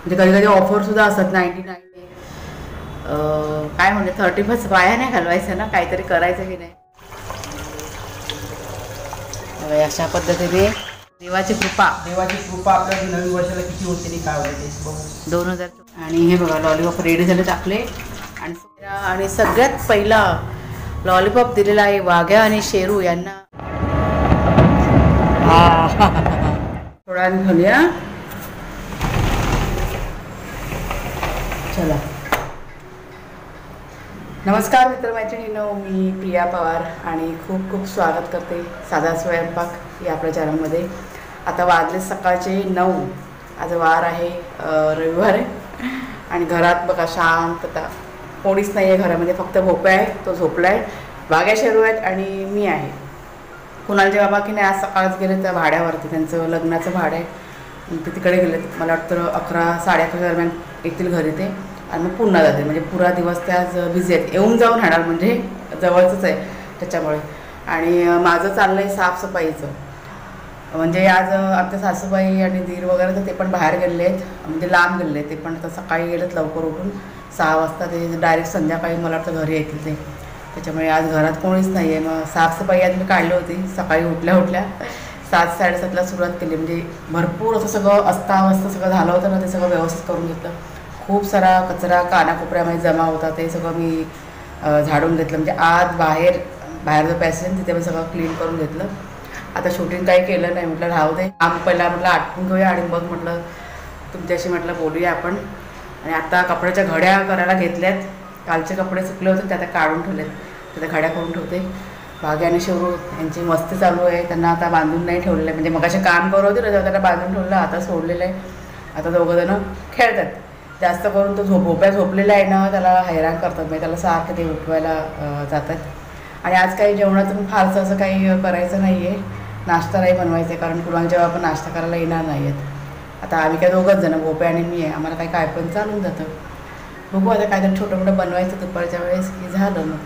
म्हणजे कधी कधी ऑफरसुद्धा असतात 99 काय म्हणजे 30 वाया नाही घालवायचं ना, काहीतरी करायचं की नाही. अशा पद्धतीने देवाची कृपा आपल्या नवीन वर्षाला किती होते काय होते 2000. आणि हे बघा लॉलीपॉप रेडी झालेत आपले. आणि सगळ्यात पहिला लॉलीपॉप दिलेला आहे वाघ्या आणि शेरू यांना. थोडा घालूया. चला. नमस्कार मित्रमैत्रिणींनो, मी प्रिया पवार आणि खूप खूप स्वागत करते साधा स्वयंपाक या आपल्या चॅनलमध्ये. आता वाजले सकाळचे 9. आज वार आहे, रविवार आहे. आणि घरात बघा शांतता, कोणीच नाही आहे घरामध्ये. फक्त भोपळा आहे, तो झोपला आहे. वाघ्या शेरू आहेत आणि मी आहे. कुणालचे बाबा की नाही आज सकाळच गेले त्या भाड्यावरती, त्यांचं लग्नाचं भाडं आहे, ते तिकडे गेलेत. मला वाटतं 11 साडे11 दरम्यान येतील घरी ते. आणि मग पुन्हा जाते, म्हणजे पुरा दिवस ते आज बिझी आहेत. येऊन जाऊन राहणार, म्हणजे जवळचंच आहे त्याच्यामुळे. आणि माझं चाललं आहे साफसफाईचं. म्हणजे आज आमच्या सासूबाई आणि दीर वगैरे तर ते पण बाहेर गेले आहेत, म्हणजे लांब गेले आहेत. ते पण आता सकाळी गेलेत लवकर उठून 6 वाजता. ते डायरेक्ट संध्याकाळी मला वाटतं घरी येतील ते. त्याच्यामुळे आज घरात कोणीच नाही आहे. मग साफसफाई आज मी काढली होती सकाळी उठल्या 7-7:30ला सुरुवात केली. म्हणजे भरपूर असं सगळं अस्ताव्यस्त सगळं झालं होतं ना, ते सगळं व्यवस्थित करून घेतलं. खूप सारा कचरा कानाकोपऱ्यामध्ये जमा होता, ते सगळं मी झाडून घेतलं. म्हणजे आत बाहेर जो पॅसेज तिथे मी सगळं क्लीन करून घेतलं. आता शूटिंग काही केलं नाही, म्हटलं राहू दे, पहिला म्हटलं आटपून घेऊया आणि मग म्हटलं तुमच्याशी म्हटलं बोलूया आपण. आणि आता कपड्याच्या घड्या करायला घेतल्यात. कालचे कपडे सुकले होते ते आता काढून ठेवलेत, त्या घड्या करून ठेवते. वाघ्या आणि शेरू यांची मस्ती चालू आहे. त्यांना आता बांधून नाही ठेवलेलं आहे, म्हणजे मगाशी काम करत होते ना तेव्हा त्यांना बांधून ठेवलं, आता सोडलेलं आहे. आता दोघंजणं खेळतात. जास्त करून तो भोप्या झोपलेला आहे ना, त्याला हैराण करतात, म्हणजे त्याला सारखं ते उठवायला जातात. आणि आज काही जेवणाचं पण फारसं असं काही करायचं नाही आहे, नाश्ता नाही बनवायचं आहे, कारण कुणाला जेव्हा आपण नाश्ता करायला येणार नाही आहेत. आता आम्ही काय दोघंच जण, भोप्या आणि मी आहे, आम्हाला काय पण चालून जातं. बघू आता काहीतरी छोटं मोठं बनवायचं दुपारच्या वेळेस की झालं मग.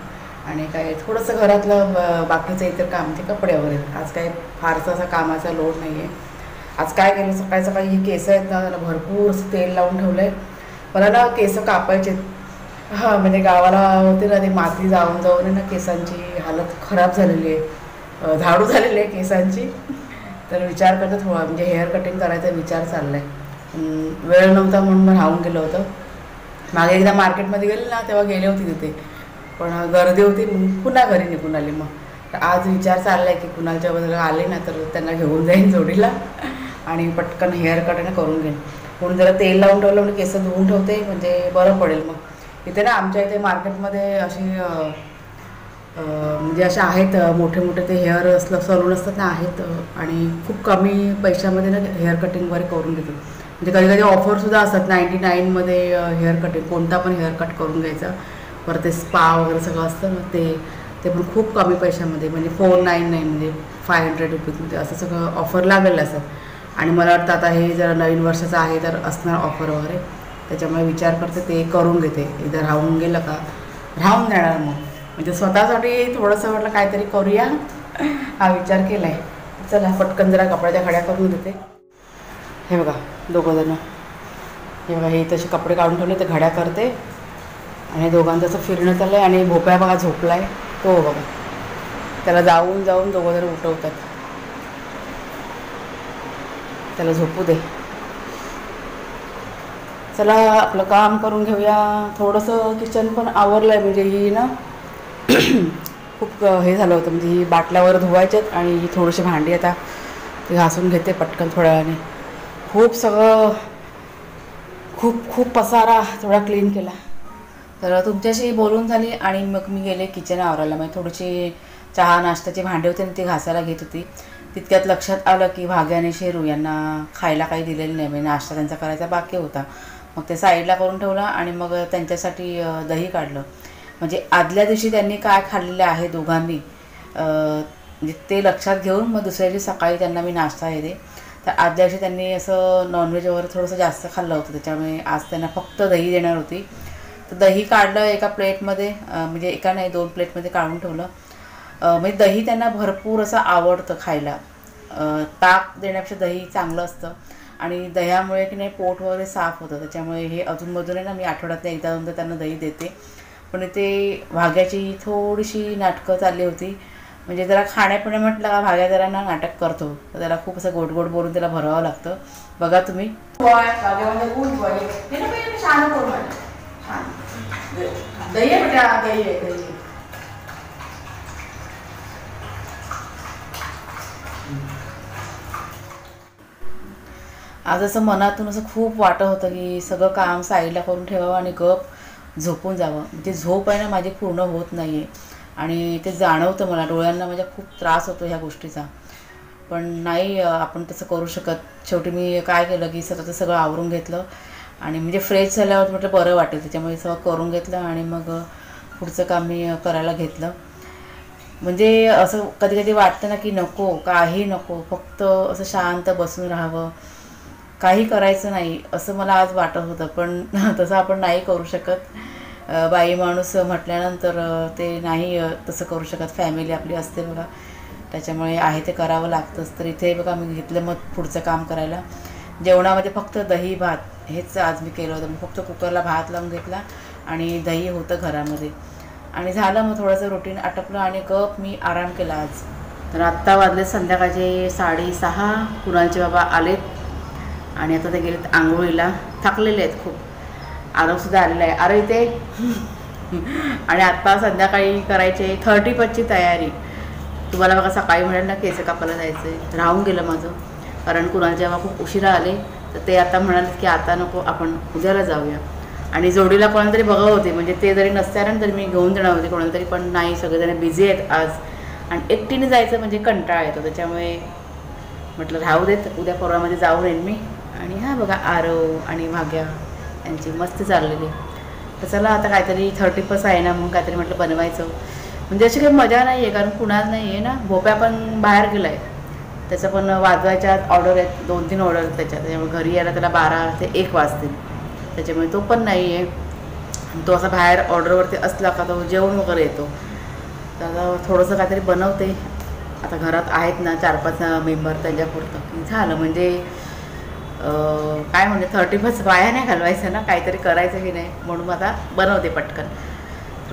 आणि काय थोडंसं घरातलं बाकीचं इतर काम, ते कपडे वगैरे. आज काय फारसं असा कामाचा लोड नाही आहे. आज काय केलं, सकाळी सकाळी ही केस आहेत ना, त्याला भरपूर असं तेल लावून ठेवलं आहे. मला ना केस कापायचे, म्हणजे गावाला होते ना, ते माती जाऊन जाऊन ना केसांची हालत खराब झालेली आहे, झाडू झालेली आहे केसांची. तर विचार करतो थोडा, म्हणजे हेअर कटिंग करायचा विचार चालला आहे. वेळ नव्हता म्हणून राहून गेलं होतं. मागे एकदा मार्केटमध्ये गेले ना तेव्हा गेले होते तिथे, पण गर्दी होती म्हणून पुन्हा घरी निघून आली. मग तर आज विचार चालला आहे की कुणालच्या बद्दल आले ना तर त्यांना घेऊन जाईन जोडीला आणि पटकन हेअर कट करून घेईन. म्हणून जरा तेल लावून ठेवलं म्हणजे केस धुवून ठेवते, म्हणजे बरं पडेल. मग इथे ना आमच्या इथे मार्केटमध्ये अशी म्हणजे अशा आहेत मोठे मोठे ते हेअर सलून असतात ना, आहेत. आणि खूप कमी पैशामध्ये ना हेअर कटिंग वगैरे करून घेतात. म्हणजे कधी कधी ऑफरसुद्धा असतात 99मध्ये हेअर कटिंग, कोणता पण हेअर कट करून घ्यायचा. परत ते स्पा वगैरे सगळं असतं ना, ते पण खूप कमी पैशामध्ये, म्हणजे 499 म्हणजे 500 रुपीजमध्ये असं सगळं ऑफर लागलेलं असतं. आणि मला वाटतं आता हे जर नवीन वर्षाचं आहे तर असणार ऑफर वगैरे, त्याच्यामुळे विचार करते ते करून घेते. एकदा राहून गेलं का राहून जाणार. मग म्हणजे स्वतःसाठी थोडंसं म्हटलं काहीतरी करूया हा विचार केला आहे. चला पटकन जरा कपड्याच्या घड्या करून देते. हे बघा दोघंजणं, हे बघा हे तसे कपडे काढून ठेवले, ते घड्या करते. आणि दोघांचं असं फिरणं चाललं आहे. आणि भोप्या बघा झोपला आहे तो, बघा त्याला जाऊन जाऊन दोघंजणं उठवतात. त्याला झोपू दे. चला आपलं काम करून घेऊया. थोडंसं किचन पण आवरलं आहे, म्हणजे ही ना खूप हे झालं होतं, म्हणजे ही बाटल्यावर धुवायच्यात आणि ही थोडीशी भांडी आता ती घासून घेते पटकन थोड्या वेळाने. खूप सगळं खूप पसारा थोडा क्लीन केला. तर तुमच्याशी बोलून झाली आणि मग मी गेले किचन आवरायला. म्हणजे थोडीशी चहा नाश्त्याची भांडी होती आणि ती घासायला घेत होती. तितक्यात लक्षात आलं की वाघ्या आणि शेरू यांना खायला काही दिलेलं नाही, म्हणजे नाश्ता त्यांचा करायचा बाकी होता. मग ते साईडला करून ठेवला आणि मग त्यांच्यासाठी दही काढलं. म्हणजे आदल्या दिवशी त्यांनी काय खाल्लेलं आहे दोघांनी, म्हणजे ते लक्षात घेऊन मग दुसऱ्या दिवशी सकाळी त्यांना मी नाश्ता देते. तर आदल्या दिवशी त्यांनी असं नॉनव्हेज वगैरे थोडंसं जास्त खाल्लं होतं, त्याच्यामुळे आज त्यांना फक्त दही देणार होती. तर दही काढलं एका प्लेटमध्ये, म्हणजे एका नाही 2 प्लेटमध्ये काढून ठेवलं. म्हणजे दही त्यांना भरपूर असं आवडतं खायला. ताक देण्यापेक्षा दही चांगलं असतं. आणि दह्यामुळे की नाही पोट वगैरे साफ होतं, त्याच्यामुळे हे अधूनमधून आहे ना मी आठवड्यातनं एकदा दोनदा त्यांना दही देते. पण ते भाग्याची थोडीशी नाटकं चालली होती, म्हणजे जरा खाण्यापिण्या म्हटलं का भाग्या जरा ना नाटक करतो, तर त्याला खूप असं गोड गोड बोलून त्याला भरावं लागतं. बघा तुम्ही दही आहे बेटा, दही आहे दही. आज असं मनातून असं खूप वाटत होतं की सगळं काम साईडला करून ठेवावं आणि गप झोपून जावं. म्हणजे झोप आहे ना माझी पूर्ण होत नाही आहे आणि ते जाणवतं मला, डोळ्यांना माझ्या खूप त्रास होतो ह्या गोष्टीचा. पण नाही आपण तसं करू शकत. शेवटी मी काय केलं की सगळं आवरून घेतलं आणि म्हणजे फ्रेश झाल्यावर म्हटलं बरं वाटेल, त्याच्यामुळे सगळं करून घेतलं आणि मग पुढचं काम मी करायला घेतलं. म्हणजे असं कधी कधी वाटतं ना की नको, काही नको, फक्त असं शांत बसून राहावं, काही करायचं नाही असं मला आज वाटत होतं. पण तसं आपण नाही करू शकत. बाई माणूस म्हटल्यानंतर ते नाही तसं करू शकत. फॅमिली आपली असते बघा, त्याच्यामुळे आहे ते करावं लागतंच. तर इथे बघा मी घेतलं मग पुढचं काम करायला. जेवणामध्ये फक्त दही भात हेच आज मी केलं होतं. मग फक्त कुकरला भात लावून घेतला आणि दही होतं घरामध्ये आणि झालं. मग थोडंसं रुटीन आटपलं आणि गप मी आराम केला आज. तर आत्ता वाजले संध्याकाळचे 6:30. कुणालचे बाबा आलेत आणि आता ते गेलेत आंघोळीला. थकलेले आहेत खूप. आरवसुद्धा आलेला आहे. आरव इथे. आणि आत्ता संध्याकाळी करायचे 30ची तयारी. तुम्हाला बघा सकाळी म्हणाल ना केस कापायला जायचं आहे, राहून गेलं माझं. कारण कुणाल जेव्हा खूप उशिरा आले तर ते आता म्हणाले की आता नको, आपण उद्याला जाऊया. आणि जोडीला कोणाला तरी बघा होते, म्हणजे ते जरी नसत्या ना तरी मी घेऊन देणार होते कोणाला तरी, पण नाही, सगळेजण बिझी आहेत आज आणि एकटीने जायचं म्हणजे कंटाळा येतो. त्याच्यामुळे म्हटलं राहू देत, उद्या परवामध्ये जाऊन येईन मी. आणि हा बघा आरव आणि भाग्या यांची मस्त चाललेली. तर चला आता काहीतरी 31 आहे ना, म्हणून काहीतरी म्हटलं बनवायचं. म्हणजे अशी काही मजा नाही आहे, कारण कुणाल नाही आहे ना. भोप्या पण बाहेर गेला आहे, त्याचं पण वाजवायच्या ऑर्डर आहेत, 2-3 ऑर्डर आहेत त्याच्यात. त्याच्यामुळे घरी यायला त्याला 12 ते 1 वाजतील. त्याच्यामुळे तो पण नाही आहे. तो असा बाहेर ऑर्डरवरती असला का तो जेवण वगैरे येतो. तर थोडंसं काहीतरी बनवते. आता घरात आहेत ना 4-5 मेंबर, त्यांच्यापुरतं की झालं. म्हणजे काय म्हणजे 31 वाया नाही घालवायचं ना, काहीतरी करायचं की नाही, म्हणून आता बनवते पटकन.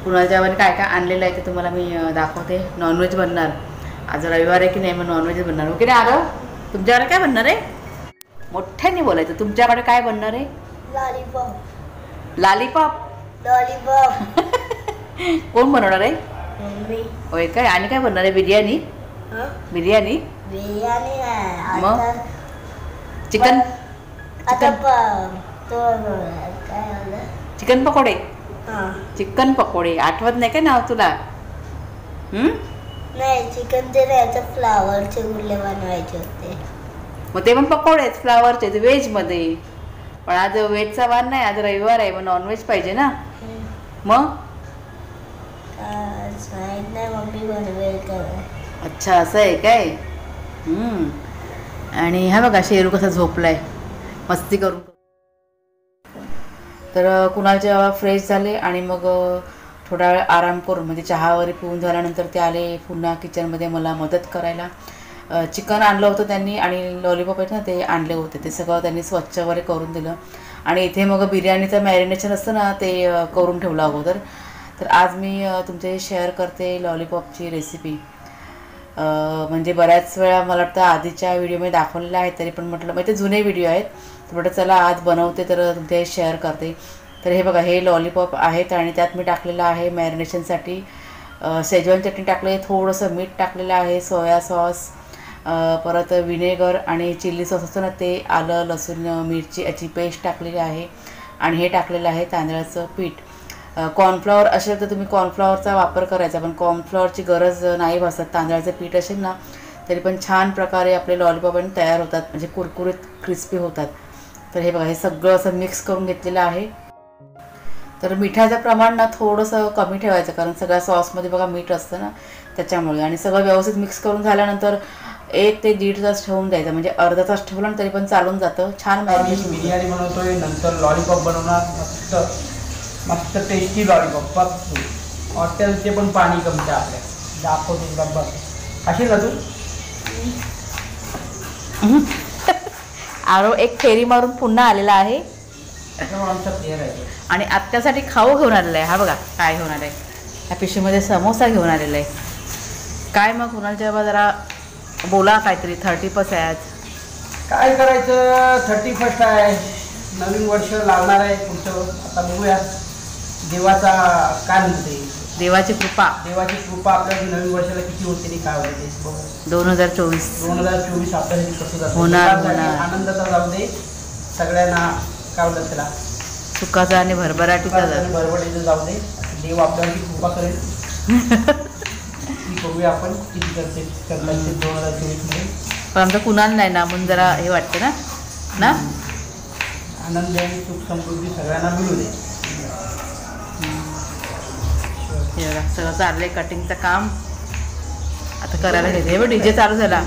कुणाल जेवण काय काय आणलेलं आहे ते तुम्हाला मी दाखवते. नॉनव्हेज बनणार आज, रविवार आहे की नाही, मग नॉनव्हेज बनणार. ओके नाही आरव, तुमच्याकडे काय बनणार आहे? मोठ्याने बोलायचं. तुमच्याकडे काय बनणार आहे? लॉलीपॉप. लॉलीपॉप? लॉलीपॉप. कोण बनवणार आहे? मम्मी. होय काय? आणि काय बनणार आहे? बिर्याणी? बिर्याणी? बिर्याणी आहे. मग आता चिकन? आता चिकन काय आलं? चिकन पकोडे? हां. चिकन पकोडे आठवत नाही काय नाव तुला? नाही, चिकन ते राहायचं, फ्लावरचे गुल्ले बनवायचे होते. मग ते पण पकोडेच फ्लावरचे, व्हेजमध्ये. पण आज व्हेजचा वार नाही, आज रविवार आहे, मग नॉनव्हेज पाहिजे ना. मग माहीत नाही, मम्मी बनवेल का. अच्छा असं आहे काय. आणि हा बघा शेरू कसा झोपलाय मस्ती करून. तर कुणाल जेव्हा फ्रेश झाले आणि मग थोडा वेळ आराम करून, म्हणजे चहा वगैरे पिऊन झाल्यानंतर ते आले पुन्हा किचनमध्ये मला मदत करायला. चिकन आणलं होतं त्यांनी आणि लॉलीपॉप आहेत ना ते आणले होते, ते सगळं त्यांनी स्वच्छ वगैरे करून दिलं. आणि इथे मग बिर्याणीचं मॅरिनेशन असतं ना ते करून ठेवलं अगोदर. तर आज मी तुमच्याशी शेअर करते लॉलीपॉपची रेसिपी. म्हणजे बऱ्याच वेळा मला वाटतं आधीच्या व्हिडिओमध्ये दाखवलेल्या आहेत, तरी पण म्हटलं म्हणजे ते जुने व्हिडिओ आहेत, तर म्हटलं चला आज बनवते तर तुमच्याशी शेअर करते. तर हे बघा हे लॉलीपॉप आहेत आणि त्यात मी टाकलेलं आहे मॅरिनेशनसाठी शेजवान चटणी टाकले, थोडंसं मीठ टाकलेलं आहे, सोया सॉस, परत विनेगर आणि चिल्ली सॉस असतं ना ते, आलं लसूण मिरची याची पेस्ट टाकलेली आहे आणि हे टाकलेलं आहे तांदळाचं पीठ. कॉर्नफ्लॉवर असेल तर तुम्ही कॉर्नफ्लॉवरचा वापर करायचा, पण कॉर्नफ्लॉवरची गरज नाही भासत. तांदळाचं पीठ असेल ना तरी पण छान प्रकारे आपले लॉलीपॉप तयार होतात, म्हणजे कुरकुरीत क्रिस्पी होतात. तर हे बघा हे सगळं असं मिक्स करून घेतलेलं आहे. तर मिठाचं प्रमाण ना थोडंसं कमी ठेवायचं, कारण सगळ्या सॉसमध्ये बघा मीठ असतं ना त्याच्यामुळे. आणि सगळं व्यवस्थित मिक्स करून झाल्यानंतर 1 ते 1.5 तास ठेवून द्यायचं, म्हणजे अर्धा तास ठेवलं ना तरी पण चालून जातं. छान मॅरिनेशन. बिर्याणी बनवतोय, नंतर लॉलीपॉप बनवणार. मस्त मस्त टेस्टी लॉलीपॉप. फक्त हॉटेलचे पण पाणी कमते आपल्या. दाखवतो डब्बा अशी ना तू. आरव एक फेरी मारून पुन्हा आलेला आहे आमचा प्लेअर आहे आणि आत्यासाठी खाऊ घेऊन आलेला आहे. हा बघा काय घेऊन आलाय. ह्या पिशवीमध्ये समोसा घेऊन आलेला आहे. काय मग कुणालच्या बाबा जरा बोला काहीतरी. 31 आहे आज. काय करायचं 31 आहे. नवीन वर्ष लागणार आहे पुढचं. आता बघूया देवाचा काय म्हणते देवाची कृपा. देवाची कृपा आपल्या नवीन वर्षाला किती होते आणि काय होते ते बघू. 2024 आपल्यासाठी कसं जातं. होणार. आनंदाचा जाऊ दे सगळ्यांना. काय होतं त्याला सुखाचा आणि भरभराटीचा भरभराटीचं जाऊ दे. देव आपल्याला कृपा करेल. ती बघूया आपण किती करते 2024 मध्ये. पण आमचं कुणाल नाही ना म्हणून जरा हे वाटतं ना. आनंद आणि सुख समृद्धी सगळ्यांना मिळू दे. हे बघा सगळं चाललंय कटिंगचं काम आता करायला घेते. हे बघ डीजे चालू झाला.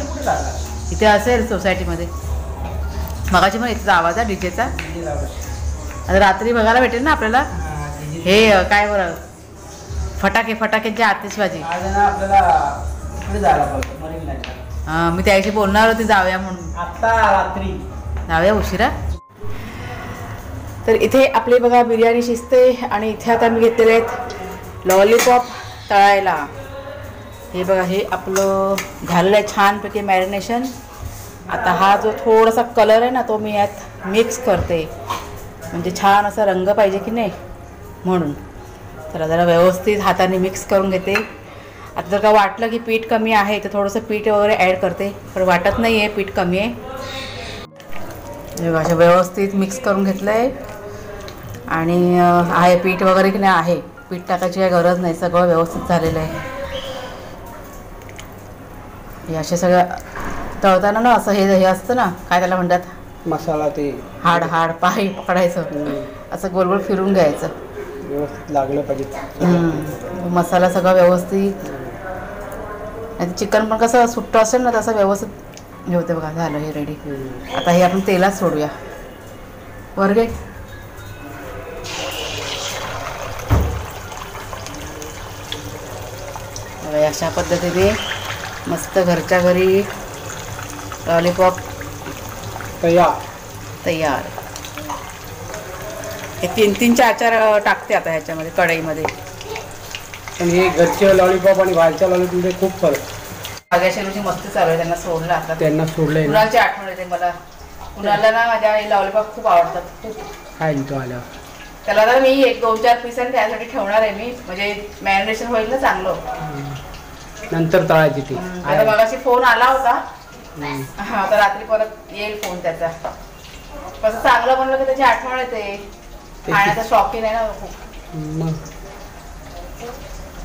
इथे असेल सोसायटीमध्ये. मगाची पण इथचा आवाज आहे डीजेचा. आता रात्री बघायला भेटेल ना आपल्याला. हे काय बरं फटाक्यांची आतिषबाजी. आपल्याला इकडे जायला पाहिजे. मी त्याशी बोलणार होते जाऊया म्हणून. आता रात्री जाऊया उशिरा. तर इथे आपली बघा बिर्याणी शिजते आणि इथे आता मी घेतलेले आहेत लॉलीपॉप तळायला. हे बघा हे आपलं झालेलं आहे छानपैकी मॅरिनेशन. आता हा जो थोडासा कलर आहे ना तो मी यात मिक्स करते म्हणजे छान असा रंग पाहिजे की नाही म्हणून. तर जरा व्यवस्थित हाताने मिक्स करून घेते. आता जर का वाटलं की पीठ कमी आहे तर थोडंसं पीठ वगैरे ॲड करते. पण वाटत नाही आहे पीठ कमी आहे. असं व्यवस्थित मिक्स करून घेतलं आहे आणि आहे पीठ वगैरे की नाही आहे. पीठ टाकायची काही गरज नाही. सगळं व्यवस्थित झालेलं आहे. हे असे सगळं तळताना ना असं हे असतं ना काय त्याला म्हणतात मसाला ते हाड पाय पकडायचं असं गोल गोल फिरून घ्यायचं. व्यवस्थित लागलं पाहिजे मसाला सगळा व्यवस्थित. आणि चिकन पण कसं सुट्टं असेल ना तसं व्यवस्थित हे होते बघा. झालं हे रेडी. आता हे आपण तेलात सोडूया. वर घे. अशा पद्धतीने मस्त घरच्या घरी लॉलीपॉप तयार. हे 3-3 4-4 टाकते आता ह्याच्यामध्ये कढईमध्ये. पण हे घरचे लॉलीपॉप आणि बाहेरच्या लॉलीपॉपमध्ये खूप फरक. भाग्याशेरूची मस्ती चालू आहे. त्यांना सोडलं आता. त्यांना सोडलंय. कुणालची आठवण येते मला. कुणाला ना माझ्या लॉलीपॉप खूप आवडतात. खूप काय तो आल्यावर त्याला तर मी 1-2-4 पीस त्यासाठी ठेवणार आहे मी. म्हणजे मॅरिनेशन होईल ना चांगलं. नंतर तळायची ती. आता मगाशी फोन आला होता. हा आता रात्री परत येईल फोन त्याचा. कसं चांगलं बनलं की त्याची आठवण येते. खाण्याचा शौकीन आहे ना खूप.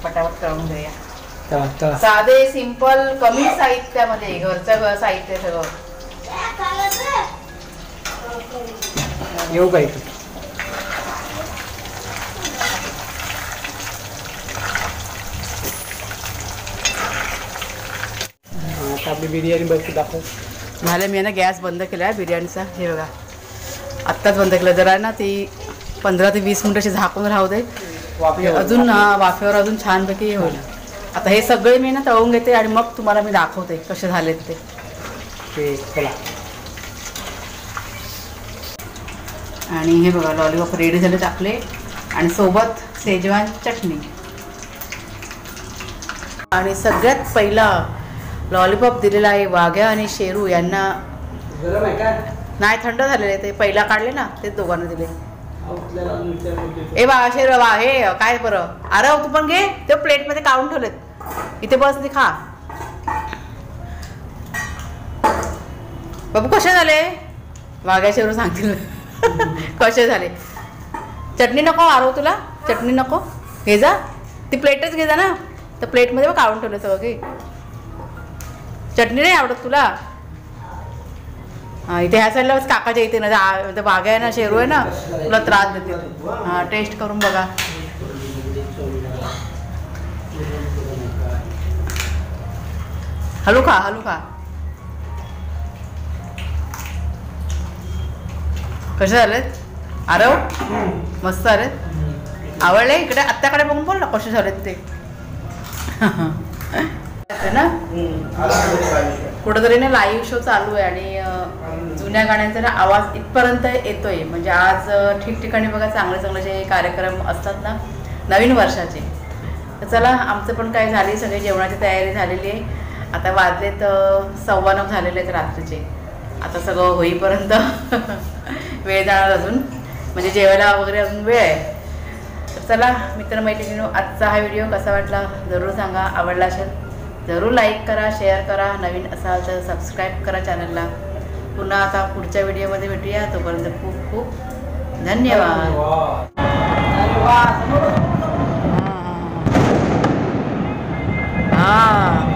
पटापट करून देऊया. साधे सिंपल कमी साहित्यामध्ये घरचं साहित्य सगळं. येऊ काय आपली बिर्याणी बघू दाखव. झालं मी ना गॅस बंद केला आहे बिर्याणीचा. हे बघा आत्ताच बंद केलं. जरा ना ती 15 ते 20 मिनिटाची झाकून राहू दे. अजून वाफेवर अजून छानपैकी होईल. आता हे सगळे मी ना तळून घेते आणि मग तुम्हाला मी दाखवते कसे झालेत ते. चला. आणि हे बघा लॉलीपॉप रेडी झाले टाकले आणि सोबत शेजवान चटणी. आणि सगळ्यात पहिला लॉलीपॉप दिलेला आहे वाघ्या आणि शेरू यांना. गरम आहे का? नाही थंड झालेले ते पहिला काढले ना ते दोघांना दिले. ए बा शेरू बा हे काय बरं. अरे तू पण घे. ते प्लेटमध्ये काढून ठेवलेत. इथे बस ते खा. बाबू कसे झाले. वाघ्या शेरू सांगतील कसे झाले. चटणी नको आरव तुला. चटणी नको घे जा. ती प्लेटच घे जा ना. तर प्लेटमध्ये काढून ठेवलं सगळं घे. चटणी नाही आवडत तुला. हां इथे ह्या साईडला काकाच्या इथे ना बागा आहे ना शेरू आहे ना तुला त्रास देते. हां टेस्ट करून बघा. हलू खा कसे झालेत आरव. मस्त झालेत. आवडले. इकडे आत्याकडे बघून बोल ना कसे झालेत ते. ना कुठंतरी ना लाईव्ह शो चालू आहे आणि जुन्या गाण्यांचा ना आवाज इथपर्यंत येतोय. म्हणजे आज ठिकठिकाणी बघा चांगले चांगले जे कार्यक्रम असतात ना नवीन वर्षाचे. तर चला आमचं पण काय झाली, सगळी जेवणाची तयारी झालेली आहे. आता वाजलेत 9:15 झालेले आहेत रात्रीचे. आता सगळं होईपर्यंत वेळ जाणार अजून, म्हणजे जेवायला वगैरे अजून वेळ आहे. तर चला मित्रमैत्रिणींनो, आजचा हा व्हिडिओ कसा वाटला जरूर सांगा. आवडला असेल जरूर लाईक करा, शेअर करा. नवीन असाल तर सबस्क्राईब करा चॅनलला. पुन्हा आता पुढच्या व्हिडिओमध्ये भेटूया. तोपर्यंत खूप खूप धन्यवाद. हां